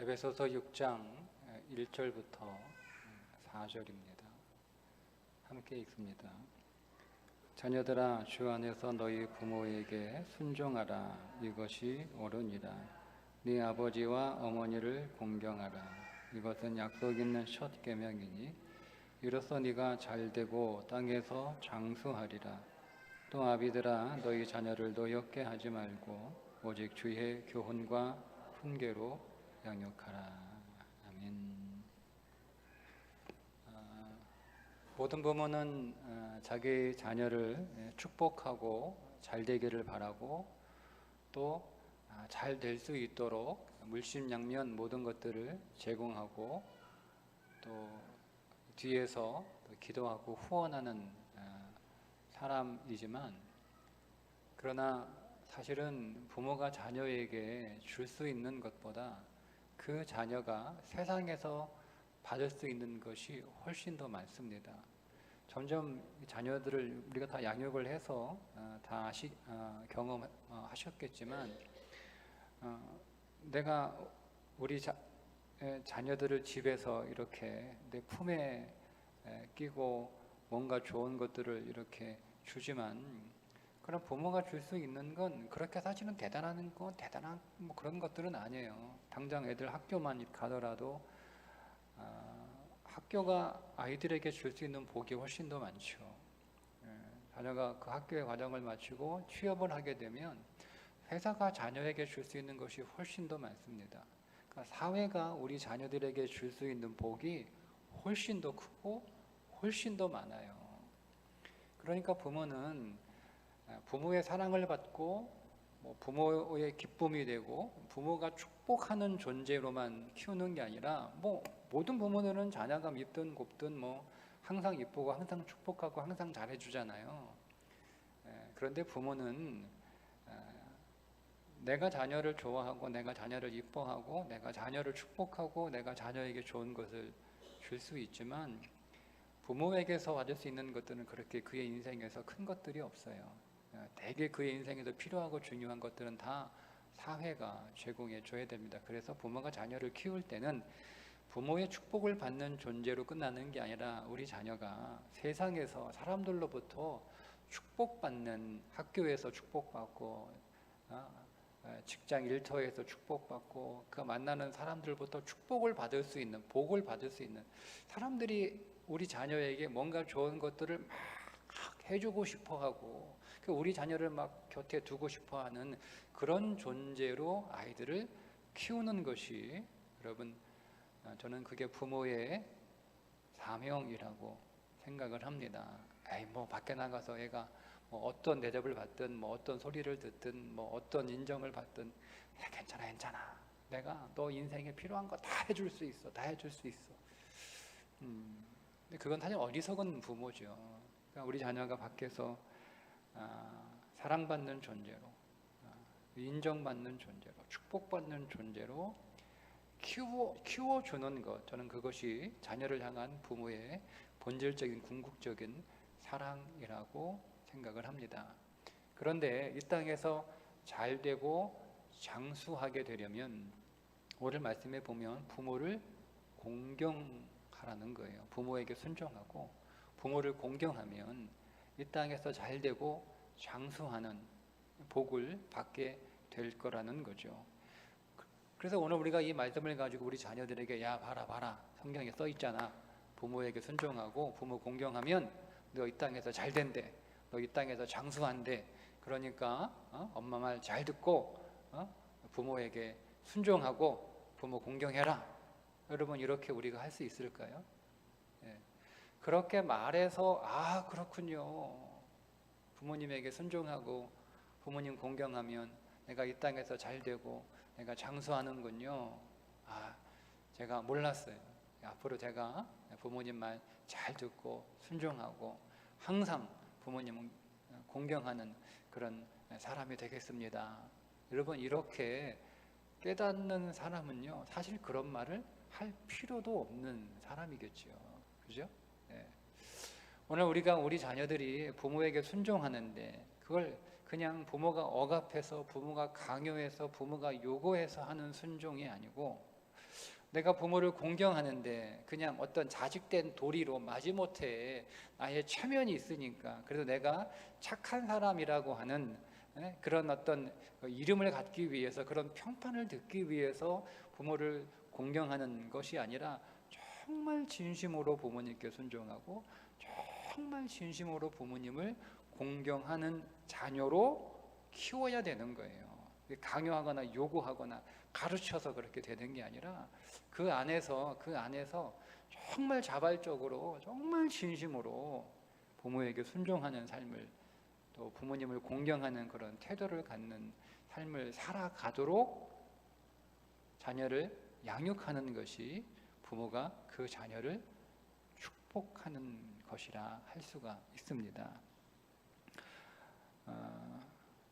에베소서 6장 1절부터 4절입니다. 함께 읽습니다. 자녀들아, 주 안에서 너희 부모에게 순종하라. 이것이 옳으니라. 네 아버지와 어머니를 공경하라. 이것은 약속 있는 첫 계명이니 이로써 네가 잘되고 땅에서 장수하리라. 또 아비들아, 너희 자녀를 노엽게 하지 말고 오직 주의 교훈과 훈계로 양육하라. 아멘. 모든 부모는 자기 자녀를 축복하고 잘 되기를 바라고 또 잘 될 수 있도록 물심양면 모든 것들을 제공하고 또 뒤에서 기도하고 후원하는 사람이지만, 그러나 사실은 부모가 자녀에게 줄 수 있는 것보다 그 자녀가 세상에서 받을 수 있는 것이 훨씬 더 많습니다. 점점 자녀들을 우리가 다 양육을 해서 다 경험하셨겠지만, 내가 우리 자녀들을 집에서 이렇게 내 품에 끼고 뭔가 좋은 것들을 이렇게 주지만, 그럼 부모가 줄 수 있는 건 그렇게 사실은 대단한 뭐 그런 것들은 아니에요. 당장 애들 학교만 가더라도 학교가 아이들에게 줄 수 있는 복이 훨씬 더 많죠. 자녀가 그 학교의 과정을 마치고 취업을 하게 되면 회사가 자녀에게 줄 수 있는 것이 훨씬 더 많습니다. 그러니까 사회가 우리 자녀들에게 줄 수 있는 복이 훨씬 더 크고 훨씬 더 많아요. 그러니까 부모는 부모의 사랑을 받고 부모의 기쁨이 되고 부모가 축복하는 존재로만 키우는 게 아니라, 모든 부모들은 자녀가 밉든 곱든 항상 이쁘고 항상 축복하고 항상 잘해주잖아요. 그런데 부모는 내가 자녀를 좋아하고 내가 자녀를 이뻐하고 내가 자녀를 축복하고 내가 자녀에게 좋은 것을 줄 수 있지만, 부모에게서 받을 수 있는 것들은 그렇게 그의 인생에서 큰 것들이 없어요. 대개 그의 인생에서 필요하고 중요한 것들은 다 사회가 제공해 줘야 됩니다. 그래서 부모가 자녀를 키울 때는 부모의 축복을 받는 존재로 끝나는 게 아니라, 우리 자녀가 세상에서 사람들로부터 축복받는, 학교에서 축복받고 직장 일터에서 축복받고 그 만나는 사람들부터 축복을 받을 수 있는, 복을 받을 수 있는 사람들이 우리 자녀에게 뭔가 좋은 것들을 막 해주고 싶어하고 우리 자녀를 막 곁에 두고 싶어하는 그런 존재로 아이들을 키우는 것이, 여러분, 저는 그게 부모의 사명이라고 생각을 합니다. 밖에 나가서 애가 어떤 대접을 받든 어떤 소리를 듣든 어떤 인정을 받든 괜찮아. 내가 너 인생에 필요한 거 다 해줄 수 있어. 근데 그건 사실 어리석은 부모죠. 그러니까 우리 자녀가 밖에서 사랑받는 존재로, 인정받는 존재로, 축복받는 존재로 키워주는 것, 저는 그것이 자녀를 향한 부모의 본질적인 궁극적인 사랑이라고 생각을 합니다. 그런데 이 땅에서 잘되고 장수하게 되려면 오늘 말씀에 보면 부모를 공경하라는 거예요. 부모에게 순종하고 부모를 공경하면 이 땅에서 잘되고 장수하는 복을 받게 될 거라는 거죠. 그래서 오늘 우리가 이 말씀을 가지고 우리 자녀들에게, 야 봐라, 성경에 써 있잖아, 부모에게 순종하고 부모 공경하면 너 이 땅에서 잘 된대, 너 이 땅에서 장수한대, 그러니까 엄마 말 잘 듣고 부모에게 순종하고 부모 공경해라. 여러분, 이렇게 우리가 할 수 있을까요? 그렇게 말해서 그렇군요, 부모님에게 순종하고 부모님 공경하면 내가 이 땅에서 잘 되고 내가 장수하는군요. 제가 몰랐어요. 앞으로 제가 부모님 말 잘 듣고 순종하고 항상 부모님을 공경하는 그런 사람이 되겠습니다. 여러분, 이렇게 깨닫는 사람은요, 사실 그런 말을 할 필요도 없는 사람이겠죠. 그죠? 오늘 우리가 우리 자녀들이 부모에게 순종하는데 그걸 그냥 부모가 억압해서, 부모가 강요해서, 부모가 요구해서 하는 순종이 아니고, 내가 부모를 공경하는데 그냥 어떤 자직된 도리로 마지못해 나의 체면이 있으니까, 그래도 내가 착한 사람이라고 하는 그런 어떤 이름을 갖기 위해서, 그런 평판을 듣기 위해서 부모를 공경하는 것이 아니라 정말 진심으로 부모님께 순종하고 정말 진심으로 부모님을 공경하는 자녀로 키워야 되는 거예요. 강요하거나 요구하거나 가르쳐서 그렇게 되는 게 아니라 그 안에서 정말 자발적으로, 정말 진심으로 부모에게 순종하는 삶을, 또 부모님을 공경하는 그런 태도를 갖는 삶을 살아가도록 자녀를 양육하는 것이 부모가 그 자녀를 축복하는 것이라 할 수가 있습니다.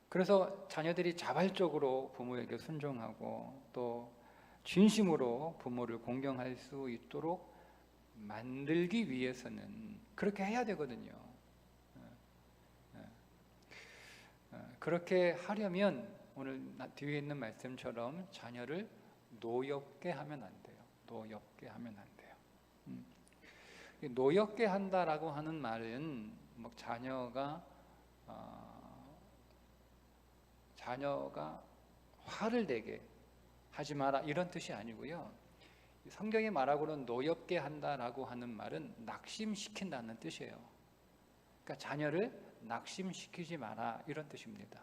그래서 자녀들이 자발적으로 부모에게 순종하고 또 진심으로 부모를 공경할 수 있도록 만들기 위해서는 그렇게 해야 되거든요. 그렇게 하려면 오늘 뒤에 있는 말씀처럼 자녀를 노엽게 하면 안 돼요. 노엽게 하면 안 돼요. 노엽게 한다라고 하는 말은 뭐 자녀가 화를 내게 하지 마라 이런 뜻이 아니고요. 성경이 말하고는 노엽게 한다라고 하는 말은 낙심시킨다는 뜻이에요. 그러니까 자녀를 낙심시키지 마라 이런 뜻입니다.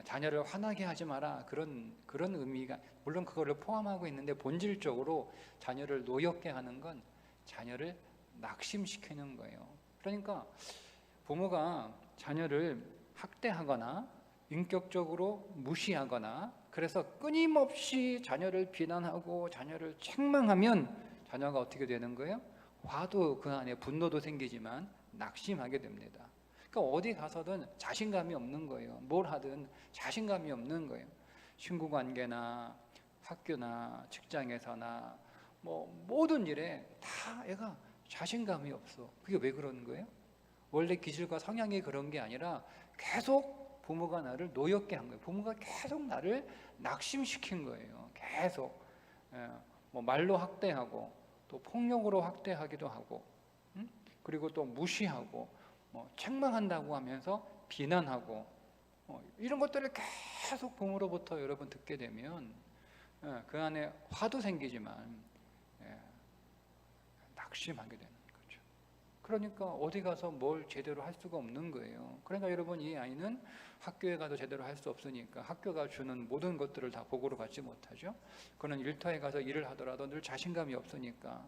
자녀를 화나게 하지 마라 그런 의미가, 물론 그거를 포함하고 있는데 본질적으로 자녀를 노엽게 하는 건 자녀를 낙심시키는 거예요. 그러니까 부모가 자녀를 학대하거나 인격적으로 무시하거나, 그래서 끊임없이 자녀를 비난하고 자녀를 책망하면 자녀가 어떻게 되는 거예요? 화도 그 안에 분노도 생기지만 낙심하게 됩니다. 그러니까 어디 가서든 자신감이 없는 거예요. 뭘 하든 자신감이 없는 거예요. 친구 관계나 학교나 직장에서나 뭐 모든 일에 다 애가 자신감이 없어. 그게 왜 그러는 거예요? 원래 기질과 성향이 그런 게 아니라 계속 부모가 나를 노엽게 한 거예요. 부모가 계속 나를 낙심시킨 거예요. 계속 뭐 말로 학대하고 또 폭력으로 학대하기도 하고, 그리고 또 무시하고 뭐 책망한다고 하면서 비난하고, 이런 것들을 계속 부모로부터 여러분 듣게 되면 그 안에 화도 생기지만 낙심하게 되는 거죠. 그러니까 어디 가서 뭘 제대로 할 수가 없는 거예요. 그러니까 여러분, 이 아이는 학교에 가도 제대로 할 수 없으니까 학교가 주는 모든 것들을 다 보고를 받지 못하죠. 그는 일터에 가서 일을 하더라도 늘 자신감이 없으니까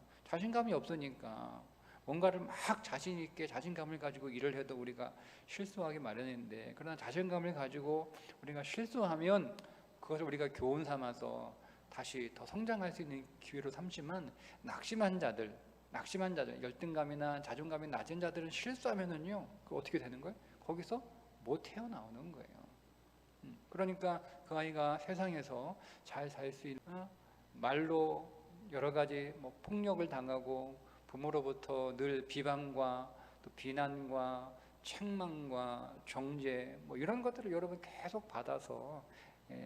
뭔가를 막 자신 있게 자신감을 가지고 일을 해도 우리가 실수하기 마련인데, 그러나 자신감을 가지고 우리가 실수하면 그것을 우리가 교훈 삼아서 다시 더 성장할 수 있는 기회로 삼지만, 낙심한 자들, 열등감이나 자존감이 낮은 자들은 실수하면은요, 그 어떻게 되는 거예요? 거기서 못 태어나오는 거예요. 그러니까 그 아이가 세상에서 잘 살 수 있는, 말로 여러 가지 뭐 폭력을 당하고 부모로부터 늘 비방과 또 비난과 책망과 정죄 뭐 이런 것들을 여러분 계속 받아서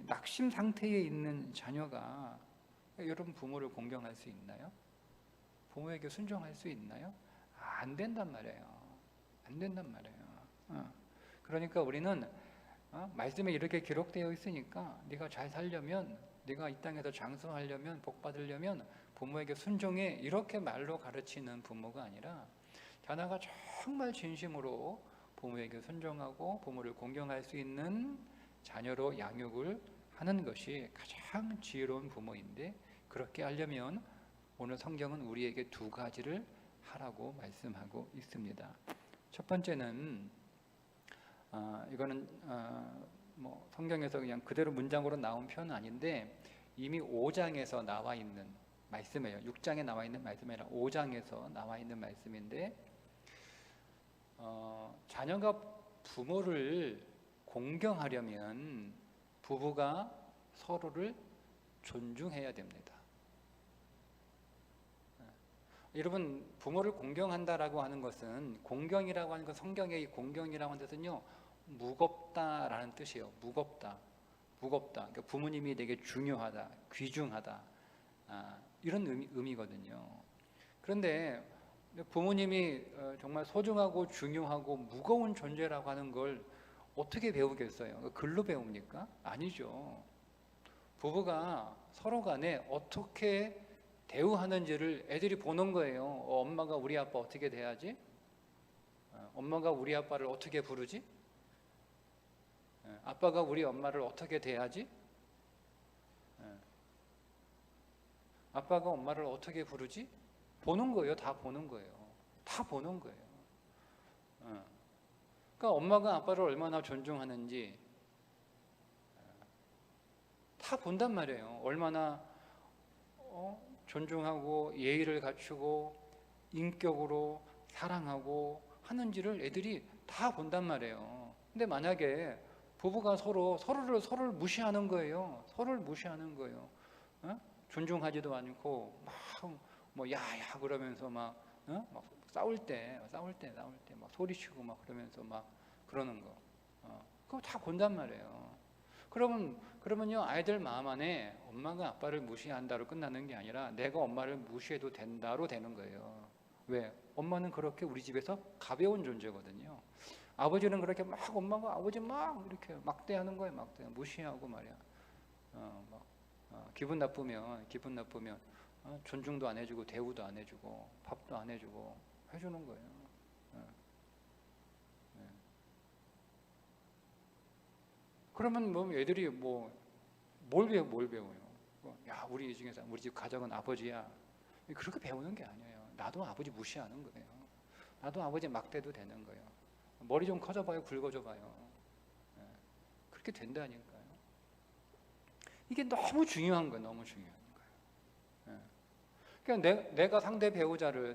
낙심 상태에 있는 자녀가 여러분 부모를 공경할 수 있나요? 부모에게 순종할 수 있나요? 안 된단 말이에요. 안 된단 말이에요. 그러니까 우리는 말씀에 이렇게 기록되어 있으니까 네가 잘 살려면, 네가 이 땅에서 장수하려면, 복 받으려면 부모에게 순종해, 이렇게 말로 가르치는 부모가 아니라 자녀가 정말 진심으로 부모에게 순종하고 부모를 공경할 수 있는 자녀로 양육을 하는 것이 가장 지혜로운 부모인데, 그렇게 하려면 오늘 성경은 우리에게 두 가지를 하라고 말씀하고 있습니다. 첫 번째는 이거는 뭐 성경에서 그냥 그대로 문장으로 나온 표현은 아닌데 이미 5장에서 나와 있는 말씀이에요. 6장에 나와 있는 말씀이 아니라 5장에서 나와 있는 말씀인데, 자녀가 부모를 공경하려면 부부가 서로를 존중해야 됩니다. 여러분, 부모를 공경한다라고 하는 것은, 공경이라고 하는 건, 성경의 이 공경이라고 하는 뜻은요, 무겁다라는 뜻이에요. 무겁다. 그러니까 부모님이 되게 중요하다, 귀중하다, 이런 의미거든요. 그런데 부모님이 정말 소중하고 중요하고 무거운 존재라고 하는 걸 어떻게 배우겠어요? 글로 배웁니까? 아니죠. 부부가 서로 간에 어떻게 대우하는지를 애들이 보는 거예요. 엄마가 우리 아빠 어떻게 대하지? 엄마가 우리 아빠를 어떻게 부르지? 아빠가 우리 엄마를 어떻게 대하지? 아빠가 엄마를 어떻게 부르지? 보는 거예요. 다 보는 거예요. 다 보는 거예요. 그러니까 엄마가 아빠를 얼마나 존중하는지 다 본단 말이에요. 얼마나 존중하고 예의를 갖추고 인격으로 사랑하고 하는지를 애들이 다 본단 말이에요. 근데 만약에 부부가 서로를 무시하는 거예요. 서로를 무시하는 거예요. 존중하지도 않고 막 야야 그러면서 막 싸울 때 막 소리치고 막 그러면서 막 그러는 거. 그거 다 본단 말이에요. 그러면요 아이들 마음 안에 엄마가 아빠를 무시한다로 끝나는 게 아니라 내가 엄마를 무시해도 된다로 되는 거예요. 왜? 엄마는 그렇게 우리 집에서 가벼운 존재거든요. 아버지는 그렇게 막 엄마가 아버지 막 이렇게 막대하는 거예요. 무시하고 말이야. 기분 나쁘면 존중도 안 해주고 대우도 안 해주고 밥도 안 해주고 해주는 거예요. 그러면 뭐 애들이 뭘 배워요? 야 우리 중에서 우리 집 가정은 아버지야. 그렇게 배우는 게 아니에요. 나도 아버지 무시하는 거예요. 나도 아버지 막대도 되는 거예요. 머리 좀 커져봐요, 굵어져봐요. 그렇게 된다니까요. 이게 너무 중요한 거예요. 너무 중요한 거예요. 그러니까 내가 상대 배우자를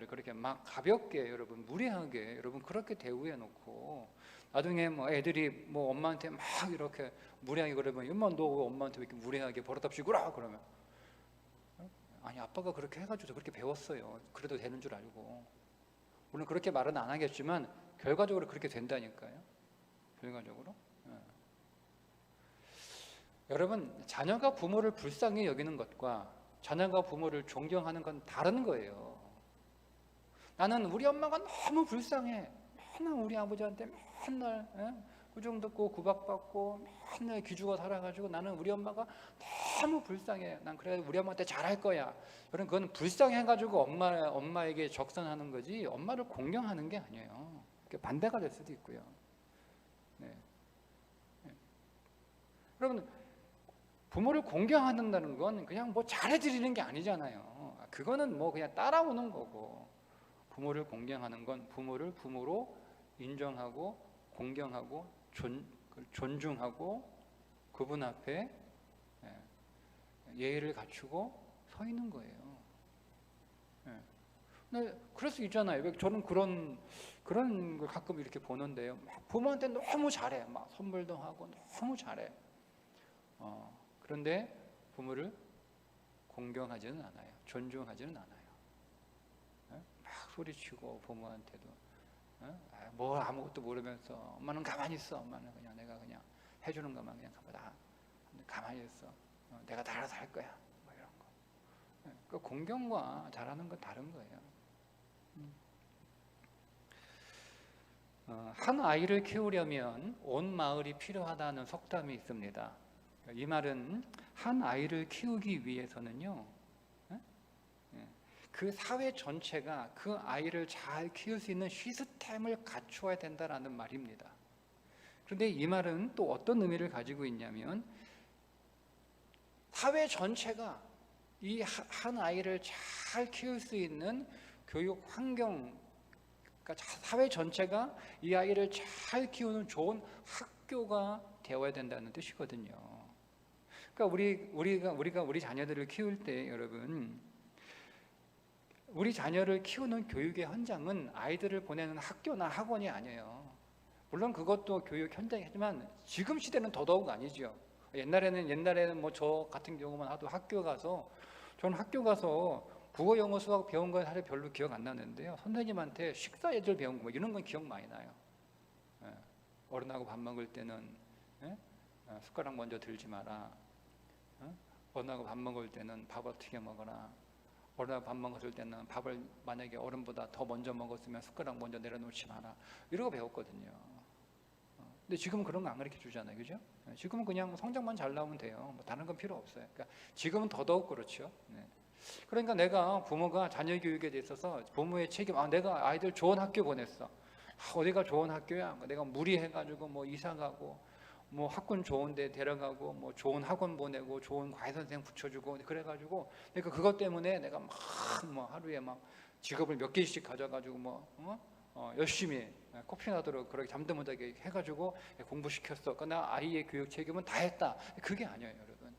그렇게 막 가볍게 여러분 무례하게 여러분 그렇게 대우해 놓고 나중에 애들이 엄마한테 막 이렇게 무례하게 그러면 엄마 너 엄마한테 왜 이렇게 무례하게 버릇없이구라 그러면 아니 아빠가 그렇게 해가지고 그렇게 배웠어요. 그래도 되는 줄 알고 물론 그렇게 말은 안 하겠지만 결과적으로 그렇게 된다니까요. 결과적으로. 여러분 자녀가 부모를 불쌍히 여기는 것과 자녀가 부모를 존경하는 건 다른 거예요. 나는 우리 엄마가 너무 불쌍해. 맨날 우리 아버지한테 맨날 꾸중 듣고 구박받고 맨날 기죽어 살아가지고 나는 우리 엄마가 너무 불쌍해. 난 그래 우리 엄마한테 잘할 거야. 여러분 그건 불쌍해가지고 엄마에게 적선하는 거지 엄마를 공경하는 게 아니에요. 반대가 될 수도 있고요. 네. 여러분 부모를 공경한다는 건 그냥 잘해드리는 게 아니잖아요. 그거는 그냥 따라오는 거고 부모를 공경하는 건 부모를 부모로 인정하고 공경하고 존중하고 그분 앞에 예의를 갖추고 서 있는 거예요. 네, 그럴 수 있잖아요. 저는 그런 걸 가끔 이렇게 보는데요. 부모한테 너무 잘해. 막 선물도 하고 너무 잘해. 그런데 부모를 공경하지는 않아요. 존중하지는 않아요. 막 소리치고 부모한테도 뭐 아무것도 모르면서 엄마는 가만히 있어. 엄마는 그냥 내가 그냥 해주는 것만 그냥 가만히 있어. 내가 다 알아서 할 거야. 뭐 이런 거. 그 공경과 잘하는 건 다른 거예요. 한 아이를 키우려면 온 마을이 필요하다는 속담이 있습니다. 이 말은 한 아이를 키우기 위해서는요, 그 사회 전체가 그 아이를 잘 키울 수 있는 시스템을 갖추어야 된다는 말입니다. 그런데 이 말은 또 어떤 의미를 가지고 있냐면 사회 전체가 이 한 아이를 잘 키울 수 있는 교육 환경, 그러니까 사회 전체가 이 아이를 잘 키우는 좋은 학교가 되어야 된다는 뜻이거든요. 그러니까 우리 자녀들을 키울 때 여러분, 우리 자녀를 키우는 교육의 현장은 아이들을 보내는 학교나 학원이 아니에요. 물론 그것도 교육 현장이지만 지금 시대는 더더욱 아니죠. 옛날에는 저 같은 경우만 하도 저는 학교 가서 국어, 영어, 수학 배운 건 사실 별로 기억 안 나는데요. 선생님한테 식사 예절 배운 거 이런 건 기억 많이 나요. 어른하고 밥 먹을 때는 숟가락 먼저 들지 마라. 어느 날 밥 먹을 때는 밥을 어떻게 먹어라, 어느 날 밥 먹었을 때는 밥을 만약에 어른보다 더 먼저 먹었으면 숟가락 먼저 내려놓지 마라, 이러고 배웠거든요. 근데 지금은 그런 거 안 가르쳐 주잖아요, 그죠? 지금은 그냥 성적만 잘 나오면 돼요. 뭐 다른 건 필요 없어요. 그러니까 지금은 더더욱 그렇죠. 네. 그러니까 내가 부모가 자녀 교육에 있어서 부모의 책임, 내가 아이들 좋은 학교 보냈어. 어디가 좋은 학교야? 내가 무리해가지고 뭐 이사 가고, 뭐 학군 좋은데 데려가고, 뭐 좋은 학원 보내고, 좋은 과외 선생 붙여주고, 그래가지고 그러니까 그것 때문에 내가 막 뭐 하루에 막 직업을 몇 개씩 가져가지고 열심히 코피 나도록 그렇게 잠도 못 자게 해가지고 공부시켰어. 그러나 아이의 교육 책임은 다 했다. 그게 아니에요, 여러분.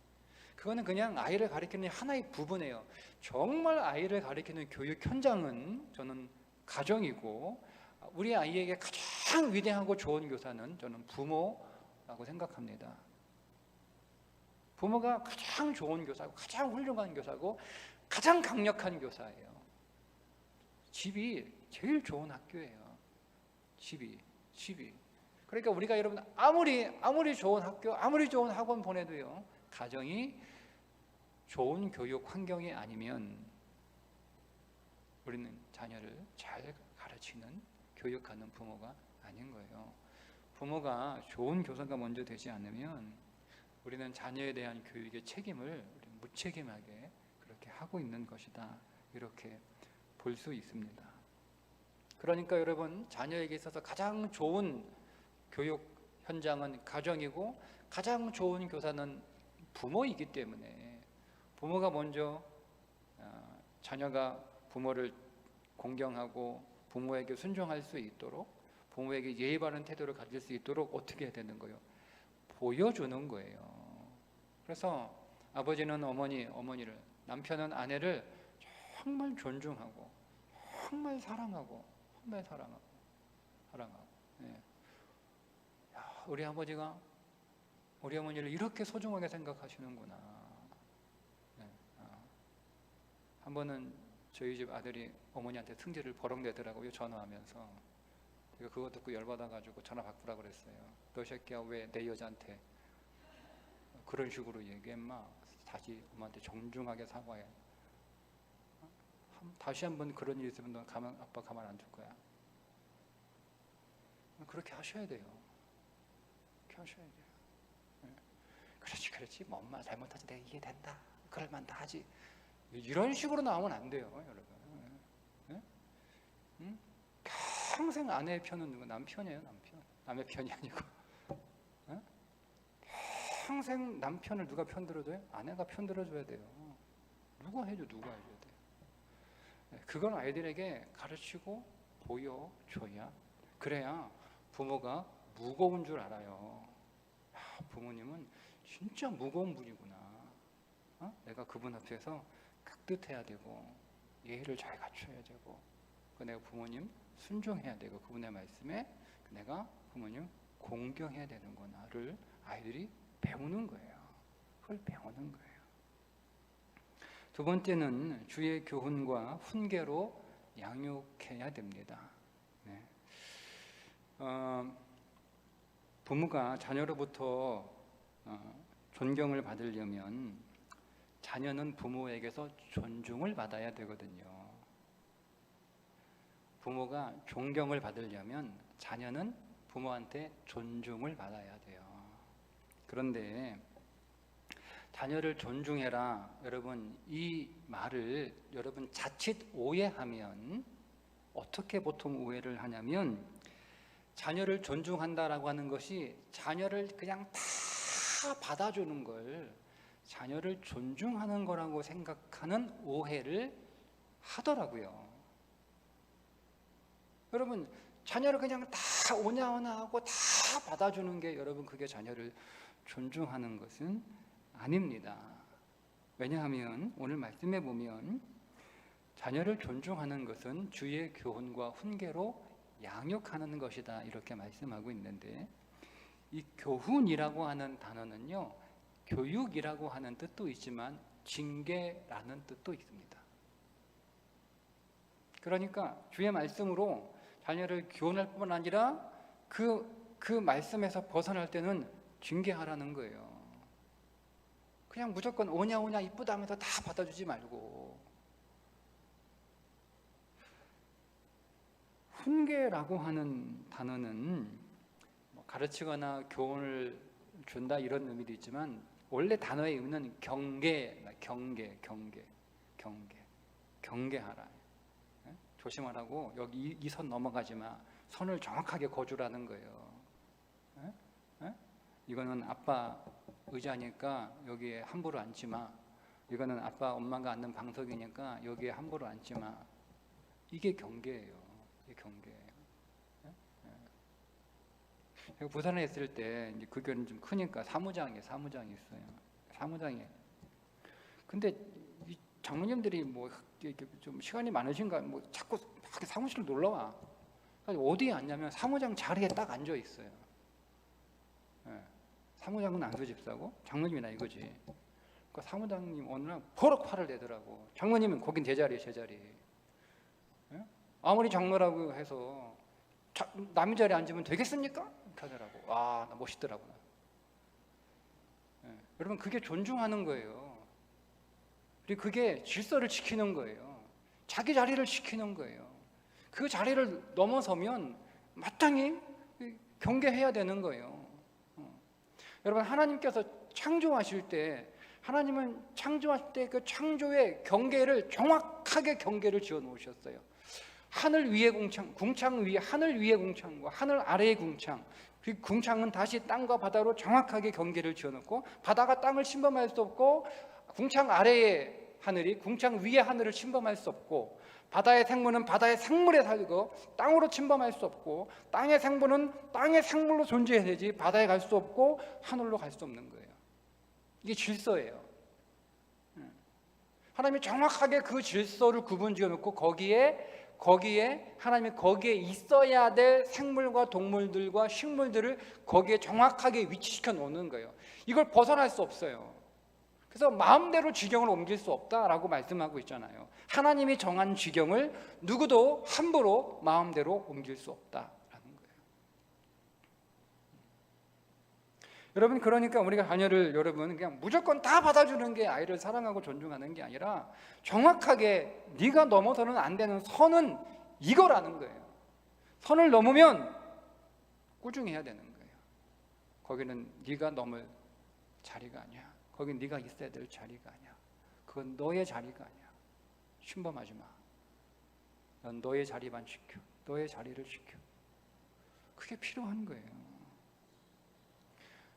그거는 그냥 아이를 가리키는 하나의 부분이에요. 정말 아이를 가리키는 교육 현장은 저는 가정이고, 우리 아이에게 가장 위대하고 좋은 교사는 저는 부모라고 생각합니다. 부모가 가장 좋은 교사고, 가장 훌륭한 교사고, 가장 강력한 교사예요. 집이 제일 좋은 학교예요. 집이. 그러니까 우리가 여러분 아무리 좋은 학교, 아무리 좋은 학원 보내도요, 가정이 좋은 교육 환경이 아니면 우리는 자녀를 잘 가르치는, 교육하는 부모가 아닌 거예요. 부모가 좋은 교사가 먼저 되지 않으면 우리는 자녀에 대한 교육의 책임을 무책임하게 그렇게 하고 있는 것이다, 이렇게 볼 수 있습니다. 그러니까 여러분, 자녀에게 있어서 가장 좋은 교육 현장은 가정이고, 가장 좋은 교사는 부모이기 때문에 부모가 먼저 자녀가 부모를 공경하고 부모에게 순종할 수 있도록, 부모에게 예의 바른 태도를 가질 수 있도록 어떻게 해야 되는 거예요? 보여주는 거예요. 그래서 아버지는 어머니를, 남편은 아내를 정말 존중하고, 정말 사랑하고. 네. 우리 아버지가 우리 어머니를 이렇게 소중하게 생각하시는구나. 네. 한 번은 저희 집 아들이 어머니한테 승질을 버럭내더라고요, 전화하면서. 제가 그거 듣고 열받아가지고 전화 바꾸라 그랬어요. 너 새끼야, 왜 내 여자한테 그런 식으로 얘기했마? 다시 엄마한테 정중하게 사과해. 다시 한번 그런 일이 있으면 너 아빠 가만 안 둘 거야. 그렇게 하셔야 돼요. 그렇게 하셔야 돼요. 네. 그렇지. 뭐 엄마 잘못하지, 내가 이해된다, 그럴만 다 하지. 이런 식으로 나오면 안 돼요, 여러분. 네? 응? 평생 아내의 편은 누구? 남편이에요, 남편. 남의 편이 아니고. 네? 평생 남편을 누가 편들어줘요? 아내가 편들어줘야 돼요. 누가 해줘야 돼요. 그건 아이들에게 가르치고 보여줘야, 그래야 부모가 무거운 줄 알아요. 부모님은 진짜 무거운 분이구나. 내가 그분 앞에서 깍듯해야 되고, 예의를 잘 갖춰야 되고, 내가 부모님 순종해야 되고, 그분의 말씀에 내가 부모님 공경해야 되는구나를 아이들이 배우는 거예요. 그걸 배우는 거예요. 두 번째는 주의 교훈과 훈계로 양육해야 됩니다. 네. 부모가 자녀로부터 존경을 받으려면 자녀는 부모에게서 존중을 받아야 되거든요. 부모가 존경을 받으려면 자녀는 부모한테 존중을 받아야 돼요. 그런데 자녀를 존중해라, 여러분, 이 말을 여러분 자칫 오해하면, 어떻게 보통 오해를 하냐면, 자녀를 존중한다라고 하는 것이 자녀를 그냥 다 받아주는 걸 자녀를 존중하는 거라고 생각하는 오해를 하더라고요. 여러분, 자녀를 그냥 다 오냐오냐 하고 다 받아주는 게, 여러분, 그게 자녀를 존중하는 것은 아닙니다. 왜냐하면 오늘 말씀에 보면 자녀를 존중하는 것은 주의 교훈과 훈계로 양육하는 것이다, 이렇게 말씀하고 있는데, 이 교훈이라고 하는 단어는요, 교육이라고 하는 뜻도 있지만 징계라는 뜻도 있습니다. 그러니까 주의 말씀으로 자녀를 교훈할 뿐만 아니라 그 말씀에서 벗어날 때는 징계하라는 거예요. 그냥 무조건 오냐 오냐 이쁘다 하면서 다 받아주지 말고, 훈계라고 하는 단어는 가르치거나 교훈을 준다 이런 의미도 있지만 원래 단어의 의미는 경계하라. 조심하라고, 여기 이 선 넘어가지 마. 선을 정확하게 거주라는 거예요. 이거는 아빠 의자니까 여기에 함부로 앉지 마. 이거는 아빠 엄마가 앉는 방석이니까 여기에 함부로 앉지 마. 이게 경계예요. 이게 경계예요. 부산에 있을 때 이제 그 교회는 좀 크니까 사무장이 있어요. 사무장이. 근데 이 장로님들이 뭐 이렇게 좀 시간이 많으신가 뭐 자꾸 사무실로 놀러 와. 어디에 앉냐면 사무장 자리에 딱 앉아 있어요. 사무장은 안수 집사고 장로님이나 이거지. 그러니까 사무장님 어느 날 버럭 화를 내더라고. 장로님은 거긴 제 자리. 아무리 장로라고 해서 남의 자리에 앉으면 되겠습니까? 이렇게 하더라고. 나 멋있더라고. 여러분, 그게 존중하는 거예요. 그리고 그게 질서를 지키는 거예요. 자기 자리를 지키는 거예요. 그 자리를 넘어서면 마땅히 경계해야 되는 거예요. 여러분, 하나님께서 창조하실 때, 하나님은 창조하실 때 그 창조의 경계를 정확하게 경계를 지어 놓으셨어요. 하늘 위의 궁창 위에 하늘 위의 궁창과 하늘 아래의 궁창, 그 궁창은 다시 땅과 바다로 정확하게 경계를 지어놓고, 바다가 땅을 침범할 수 없고 궁창 아래의 하늘이 궁창 위의 하늘을 침범할 수 없고, 바다의 생물은 바다의 생물에 살고 땅으로 침범할 수 없고, 땅의 생물은 땅의 생물로 존재해야 되지 바다에 갈 수 없고 하늘로 갈 수 없는 거예요. 이게 질서예요. 하나님이 정확하게 그 질서를 구분 지어놓고 거기에 하나님이 거기에 있어야 될 생물과 동물들과 식물들을 거기에 정확하게 위치시켜 놓는 거예요. 이걸 벗어날 수 없어요. 그래서 마음대로 지경을 옮길 수 없다라고 말씀하고 있잖아요. 하나님이 정한 지경을 누구도 함부로 마음대로 옮길 수 없다라는 거예요. 여러분, 그러니까 우리가 자녀를 여러분 그냥 무조건 다 받아주는 게 아이를 사랑하고 존중하는 게 아니라 정확하게 네가 넘어서는 안 되는 선은 이거라는 거예요. 선을 넘으면 꾸중해야 되는 거예요. 거기는 네가 넘을 자리가 아니야. 거긴 네가 있어야 될 자리가 아니야. 그건 너의 자리가 아니야. 침범하지 마. 넌 너의 자리만 지켜. 너의 자리를 지켜. 그게 필요한 거예요.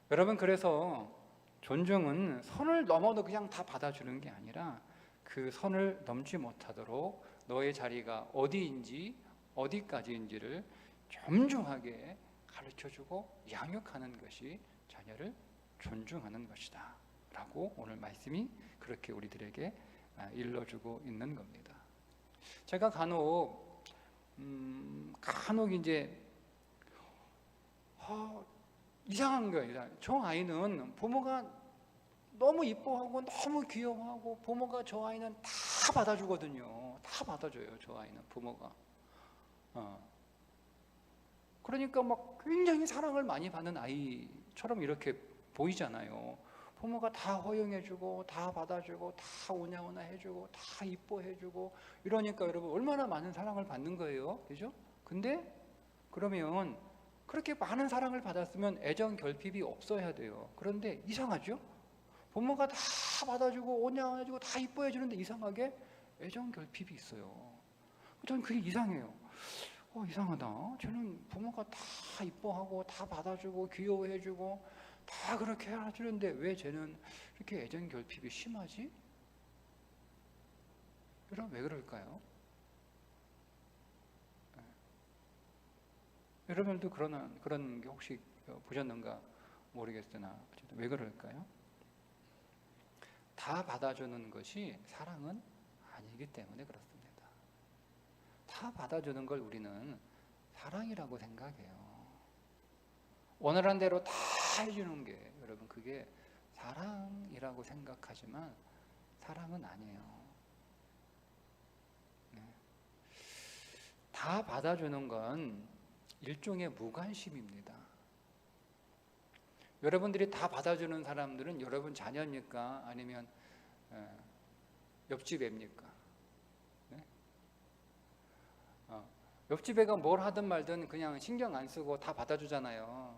여러분, 그래서 존중은 선을 넘어도 그냥 다 받아주는 게 아니라 그 선을 넘지 못하도록 너의 자리가 어디인지 어디까지인지를 점중하게 가르쳐주고 양육하는 것이 자녀를 존중하는 것이다 라고 오늘 말씀이 그렇게 우리들에게 일러주고 있는 겁니다. 제가 간혹 이제 이상한 거예요. 저 아이는 부모가 너무 이뻐하고 너무 귀여워하고 부모가 저 아이는 다 받아주거든요. 다 받아줘요. 저 아이는 부모가. 그러니까 막 굉장히 사랑을 많이 받는 아이처럼 이렇게 보이잖아요. 부모가 다 허용해주고 다 받아주고 다 오냐오냐 해주고 다 이뻐해주고 이러니까 여러분 얼마나 많은 사랑을 받는 거예요. 그죠? 근데 그러면 그렇게 많은 사랑을 받았으면 애정 결핍이 없어야 돼요. 그런데 이상하죠? 부모가 다 받아주고 오냐오냐 해주고 다 이뻐해주는데 이상하게 애정 결핍이 있어요. 저는 그게 이상해요. 이상하다. 저는 부모가 다 이뻐하고 다 받아주고 귀여워해주고 다 그렇게 해주는데 왜 쟤는 이렇게 애정 결핍이 심하지? 여러분, 왜 그럴까요? 여러분도 그런 게 혹시 보셨는가 모르겠으나 왜 그럴까요? 다 받아주는 것이 사랑은 아니기 때문에 그렇습니다. 다 받아주는 걸 우리는 사랑이라고 생각해요. 원활한 대로 다 해주는 게 여러분 그게 사랑이라고 생각하지만 사랑은 아니에요. 다 받아주는 건 일종의 무관심입니다. 여러분들이 다 받아주는 사람들은 여러분 자녀입니까? 아니면 옆집 애입니까? 네? 옆집 애가 뭘 하든 말든 그냥 신경 안 쓰고 다 받아주잖아요.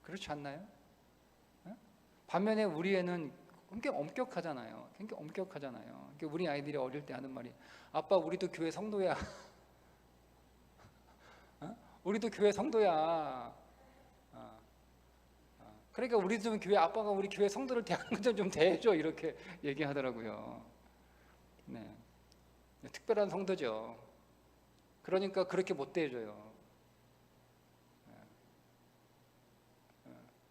그렇지 않나요? 네? 반면에 우리 애는 굉장히 엄격하잖아요. 굉장히 엄격하잖아요. 우리 아이들이 어릴 때 하는 말이, 아빠 우리도 교회 성도야. 우리도 교회 성도야. 그러니까 우리도 교회, 아빠가 우리 교회 성도를 대하는 것 좀 대해줘, 이렇게 얘기하더라고요. 네. 특별한 성도죠. 그러니까 그렇게 못 대해줘요.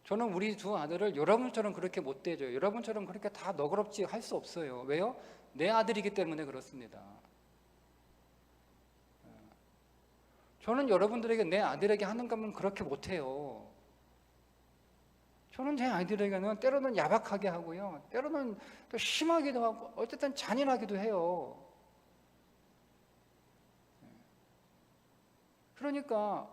저는 우리 두 아들을 여러분처럼 그렇게 못 대해줘요. 여러분처럼 그렇게 다 너그럽지 할 수 없어요. 왜요? 내 아들이기 때문에 그렇습니다. 저는 여러분들에게, 내 아들에게 하는 것만 그렇게 못해요. 저는 제 아이들에게는 때로는 야박하게 하고요, 때로는 또 심하기도 하고, 어쨌든 잔인하기도 해요. 그러니까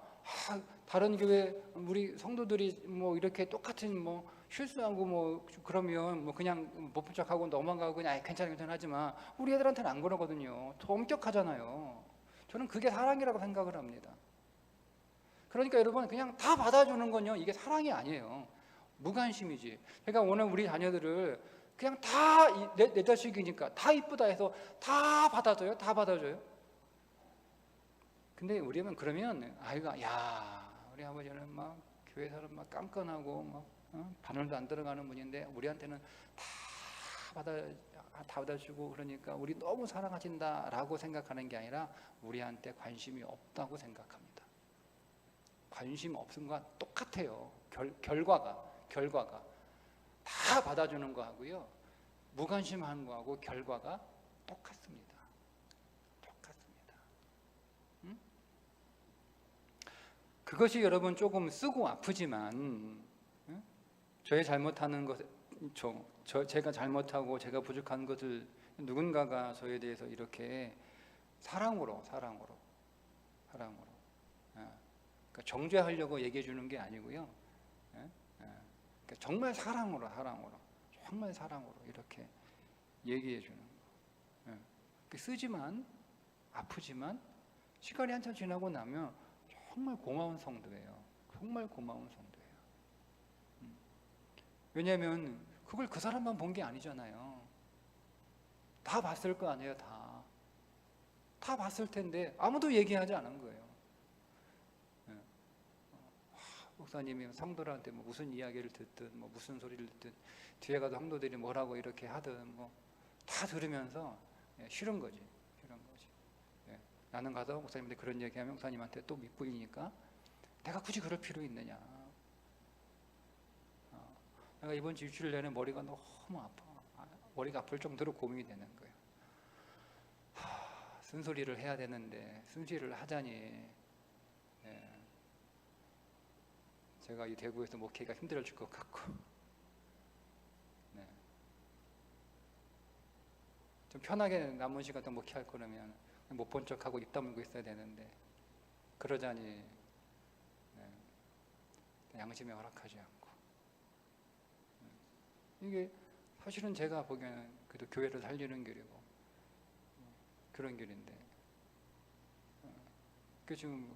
다른 교회 우리 성도들이 뭐 이렇게 똑같은 뭐 실수하고 뭐 그러면 뭐 그냥 못 본 척하고 넘어가고 그냥 괜찮아 하지만 우리 애들한테는 안 그러거든요. 더 엄격하잖아요. 저는 그게 사랑이라고 생각을 합니다. 그러니까 여러분, 그냥 다 받아주는 건요, 이게 사랑이 아니에요. 무관심이지. 그러니까 오늘 우리 자녀들을 그냥 다 내 자식이니까 다 이쁘다 해서 다 받아줘요. 다 받아줘요. 근데 우리는 그러면 아이가, 야, 우리 아버지는 막 교회 사람 막 깐깐하고 막 바늘도 안 들어가는 분인데 우리한테는 다 받아주고 그러니까 우리 너무 사랑하신다라고 생각하는 게 아니라 우리한테 관심이 없다고 생각합니다. 관심 없은 건 똑같아요. 결과가 다 받아주는 거하고요, 무관심한 거하고 결과가 똑같습니다. 그것이 여러분 조금 쓰고 아프지만, 저의 잘못하는 것, 제가 잘못하고 제가 부족한 것을 누군가가 저에 대해서 이렇게 사랑으로 그러니까 정죄하려고 얘기해 주는 게 아니고요, 그러니까 정말 사랑으로 이렇게 얘기해 주는 거. 쓰지만 아프지만 시간이 한참 지나고 나면 정말 고마운 성도예요. 정말 고마운 성도예요. 왜냐하면 그걸 그 사람만 본 게 아니잖아요. 다 봤을 거 아니에요. 다 봤을 텐데 아무도 얘기하지 않은 거예요. 목사님이 성도들한테 뭐 무슨 이야기를 듣든 뭐 무슨 소리를 듣든 뒤에 가서 성도들이 뭐라고 이렇게 하든 뭐 다 들으면서 싫은 거지. 나는 가서 목사님한테 그런 얘기하면 목사님한테 또 밑보이니까 내가 굳이 그럴 필요 있느냐. 내가 이번 주 일주일 내내 머리가 너무 아파. 머리가 아플 정도로 고민이 되는 거예요. 쓴소리를 해야 되는데 쓴소리를 하자니 제가 이 대구에서 목회가 힘들어질 것 같고, 좀 편하게 남은 시간 동안 목회할 거라면 못 본 척하고 입 다물고 있어야 되는데 그러자니 양심에 허락하지 않고, 이게 사실은 제가 보기에는 그래도 교회를 살리는 길이고 그런 길인데 그 지금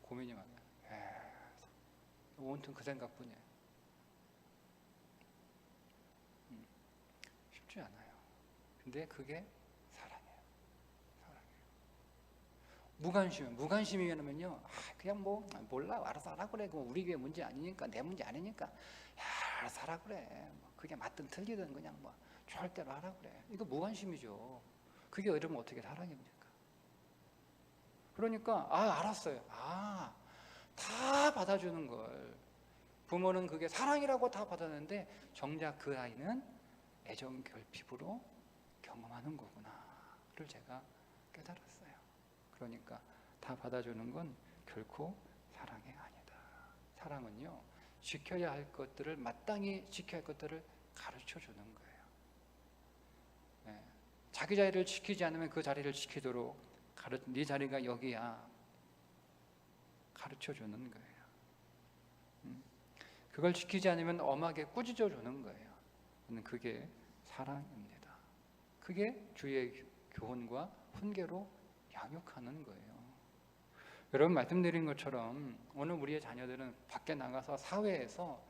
고민이 많아요. 온통 그 생각뿐이에요. 쉽지 않아요. 근데 그게 무관심이면요, 그냥 뭐 몰라, 알아서 하라 그래. 우리 교회 문제 아니니까, 내 문제 아니니까, 알아서 하라 그래. 그게 맞든 틀리든 그냥 뭐 좋을 대로 하라 그래. 이거 무관심이죠. 그게 여러분 어떻게 사랑입니까? 그러니까 알았어요. 다 받아주는 걸, 부모는 그게 사랑이라고 다 받았는데 정작 그 아이는 애정 결핍으로 경험하는 거구나를 제가 깨달았어요. 그러니까 다 받아주는 건 결코 사랑이 아니다. 사랑은요, 지켜야 할 것들을, 마땅히 지켜야 할 것들을 가르쳐 주는 거예요. 자기 자리를 지키지 않으면 그 자리를 지키도록 네 자리가 여기야 가르쳐 주는 거예요. 그걸 지키지 않으면 엄하게 꾸짖어 주는 거예요. 그게 사랑입니다. 그게 주의 교훈과 훈계로 양육하는 거예요. 여러분 말씀드린 것처럼 오늘 우리의 자녀들은 밖에 나가서 사회에서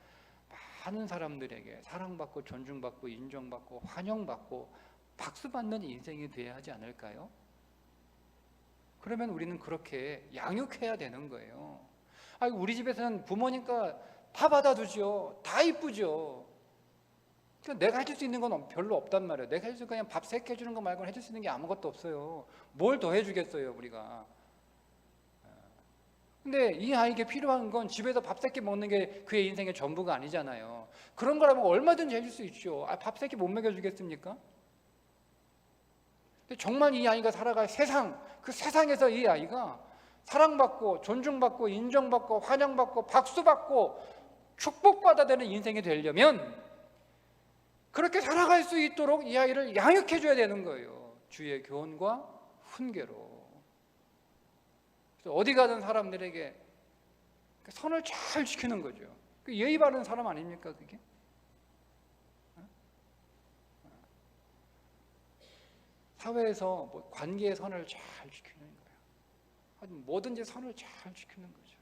많은 사람들에게 사랑받고 존중받고 인정받고 환영받고 박수받는 인생이 되어야 하지 않을까요? 그러면 우리는 그렇게 양육해야 되는 거예요. 우리 집에서는 부모니까 다 받아주죠. 다 이쁘죠. 그러니까 내가 해줄 수 있는 건 별로 없단 말이에요. 내가 해줄 수 그냥 밥 3끼 해주는 거 말고는 해줄 수 있는 게 아무것도 없어요. 뭘 더 해주겠어요 우리가. 근데 이 아이에게 필요한 건 집에서 밥 3끼 먹는 게 그의 인생의 전부가 아니잖아요. 그런 거라면 얼마든지 해줄 수 있죠. 밥 3끼 못 먹여주겠습니까? 근데 정말 이 아이가 살아갈 세상, 그 세상에서 이 아이가 사랑받고 존중받고 인정받고 환영받고 박수받고 축복받아야 되는 인생이 되려면 그렇게 살아갈 수 있도록 이 아이를 양육해 줘야 되는 거예요. 주의 교훈과 훈계로. 그래서 어디 가든 사람들에게 선을 잘 지키는 거죠. 예의 바른 사람 아닙니까 그게? 사회에서 관계의 선을 잘 지키는 거예요. 뭐든지 선을 잘 지키는 거죠.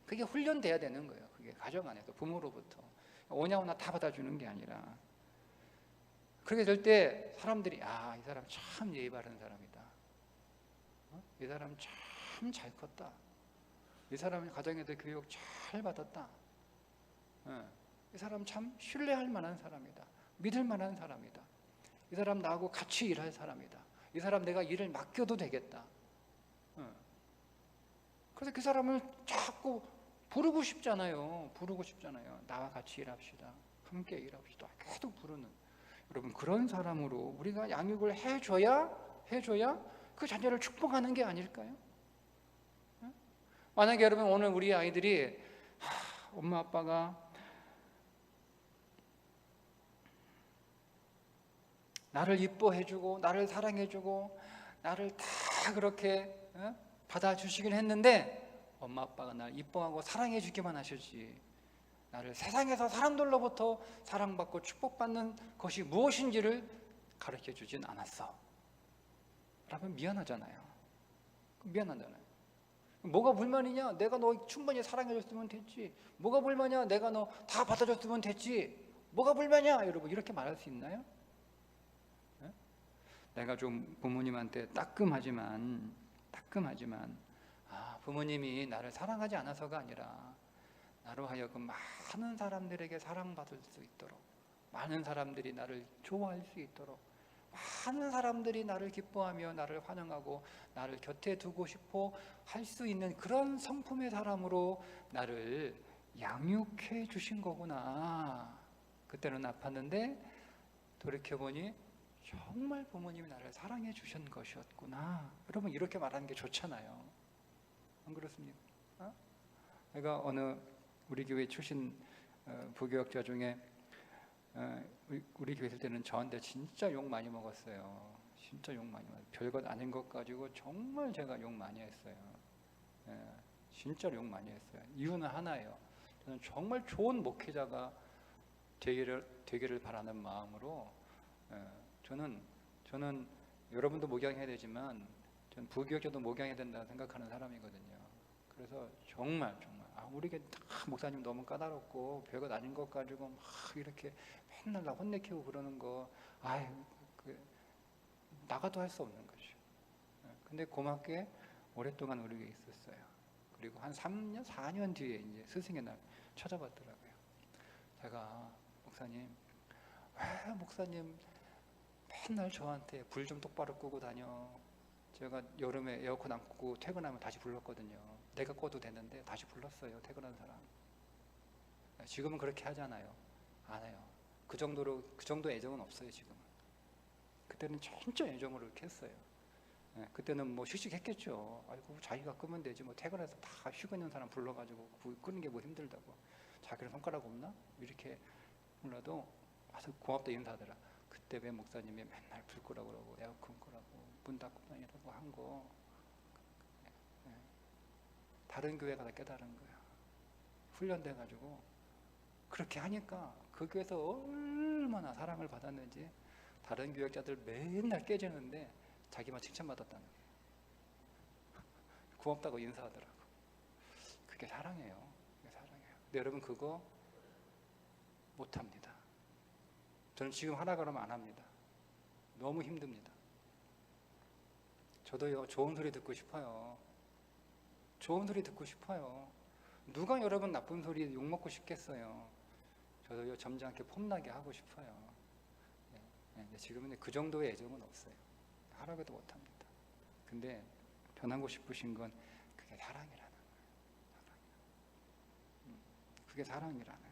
그게 훈련돼야 되는 거예요. 그게 가정 안에서 부모로부터 오냐오나 다 받아주는 게 아니라. 그렇게 될 때 사람들이 이 사람 참 예의 바른 사람이다. 이 사람 참 잘 컸다. 이 사람이 가정에서 교육 잘 받았다. 이 사람 참 신뢰할 만한 사람이다. 믿을 만한 사람이다. 이 사람 나하고 같이 일할 사람이다. 이 사람 내가 일을 맡겨도 되겠다. 그래서 그 사람을 자꾸 부르고 싶잖아요. 나와 같이 일합시다. 함께 일합시다. 계속 부르는. 여러분 그런 사람으로 우리가 양육을 해줘야 그 자녀를 축복하는 게 아닐까요? 만약에 여러분 오늘 우리 아이들이 엄마 아빠가 나를 이뻐해주고 나를 사랑해주고 나를 다 그렇게 받아주시긴 했는데 엄마 아빠가 날 이뻐하고 사랑해주기만 하셨지 나를 세상에서 사람들로부터 사랑받고 축복받는 것이 무엇인지를 가르쳐주진 않았어 라면 미안하잖아요. 뭐가 불만이냐? 내가 너 충분히 사랑해줬으면 됐지. 뭐가 불만이야? 내가 너 다 받아줬으면 됐지. 뭐가 불만이야? 여러분 이렇게 말할 수 있나요? 내가 좀 부모님한테 따끔하지만 부모님이 나를 사랑하지 않아서가 아니라 나로 하여금 많은 사람들에게 사랑받을 수 있도록 많은 사람들이 나를 좋아할 수 있도록 많은 사람들이 나를 기뻐하며 나를 환영하고 나를 곁에 두고 싶어 할 수 있는 그런 성품의 사람으로 나를 양육해 주신 거구나. 그때는 아팠는데 돌이켜보니 정말 부모님이 나를 사랑해 주신 것이었구나. 여러분 이렇게 말하는 게 좋잖아요. 안 그렇습니까? 내가 어느 우리 교회 출신 부교역자 중에 우리 교회 있을 때는 저한테 진짜 욕 많이 먹었어요. 진짜 욕 많이 먹었어요. 별것 아닌 것 가지고 정말 제가 욕 많이 했어요. 진짜 욕 많이 했어요. 이유는 하나예요. 저는 정말 좋은 목회자가 되기를 바라는 마음으로 저는 여러분도 목양해야 되지만 저는 부교역자도 목양해야 된다고 생각하는 사람이거든요. 그래서 정말 우리 목사님 너무 까다롭고 별것 아닌 것 가지고 막 이렇게 맨날 나 혼내키고 그러는 거 나가도 할 수 없는 거죠. 근데 고맙게 오랫동안 우리 교회에 있었어요. 그리고 한 3년, 4년 뒤에 이제 스승의 날 찾아봤더라고요. 제가 목사님 왜 목사님 맨날 저한테 불 좀 똑바로 끄고 다녀. 제가 여름에 에어컨 안 끄고 퇴근하면 다시 불렀거든요. 내가 꺼도 되는데 다시 불렀어요. 퇴근한 사람. 지금은 그렇게 하잖아요. 안 해요. 그 정도 애정은 없어요. 지금은. 그때는 진짜 애정으로 이렇게 했어요. 그때는 뭐 씩씩했겠죠. 아이고 자기가 끄면 되지 뭐 퇴근해서 다 쉬고 있는 사람 불러가지고 끄는 게 뭐 힘들다고. 자기는 손가락 없나? 이렇게 몰라도 와서 고맙다 인사하더라. 그때 왜 목사님이 맨날 불 끄라고 그러고 에어컨 끄라고 문 닫고 다니라고 한 거 다른 교회 가서 깨달은 거야. 훈련돼가지고 그렇게 하니까 그 교회에서 얼마나 사랑을 받았는지 다른 교역자들 맨날 깨지는데 자기만 칭찬받았다는 거예요. 고맙다고 인사하더라고. 그게 사랑이에요. 그게 사랑이에요. 근데 여러분 그거 못합니다. 저는 지금 하라 그러면 안 합니다. 너무 힘듭니다. 저도요, 좋은 소리 듣고 싶어요. 좋은 소리 듣고 싶어요. 누가 여러분 나쁜 소리 욕먹고 싶겠어요. 저도요, 점잖게 폼나게 하고 싶어요. 지금은 그 정도의 애정은 없어요. 하라고 해도 못합니다. 근데 변하고 싶으신 건 그게 사랑이라는 거예요. 그게 사랑이라는 거예요.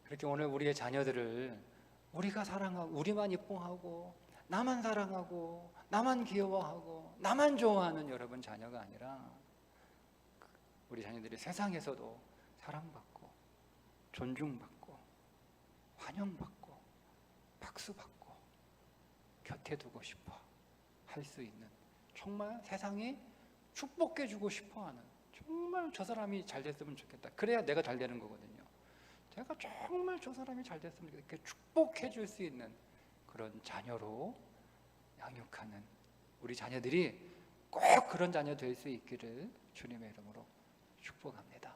그렇게 오늘 우리의 자녀들을 우리가 사랑하고 우리만 이뻐하고 나만 사랑하고 나만 귀여워하고 나만 좋아하는 여러분 자녀가 아니라 우리 자녀들이 세상에서도 사랑받고 존중받고 환영받고 박수받고 곁에 두고 싶어 할 수 있는, 정말 세상이 축복해주고 싶어하는, 정말 저 사람이 잘 됐으면 좋겠다. 그래야 내가 잘 되는 거거든요. 제가 정말 저 사람이 잘 됐으면 좋겠다. 이렇게 축복해 줄 수 있는 그런 자녀로 양육하는 우리 자녀들이 꼭 그런 자녀 될 수 있기를 주님의 이름으로 축복합니다.